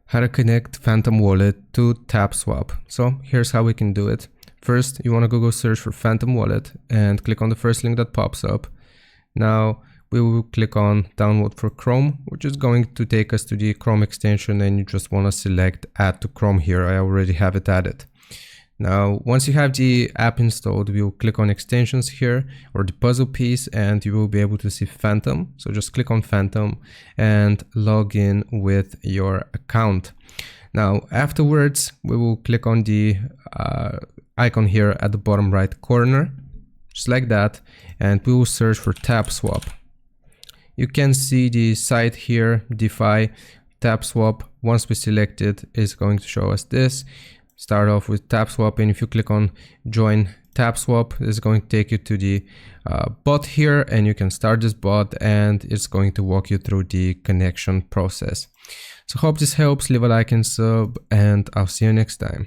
How to connect Phantom Wallet to Tapswap. So here's how we can do it. First, you want to go search for Phantom Wallet and click on the first link that pops up. Now we will click on download for Chrome, which is going to take us to the Chrome extension, and you just want to select add to Chrome here. I already have it added. Now, once you have the app installed, we will click on extensions here or the puzzle piece, and you will be able to see Phantom. So just click on Phantom and log in with your account. Now, afterwards, we will click on the icon here at the bottom right corner, just like that, and we will search for Tapswap. You can see the site here, DeFi Tapswap. Once we select it, it's going to show us this. Start off with Tapswap, and if you click on join Tapswap, it's going to take you to the bot here, and you can start this bot, and it's going to walk you through the connection process. So hope this helps. Leave a like and sub, and I'll see you next time.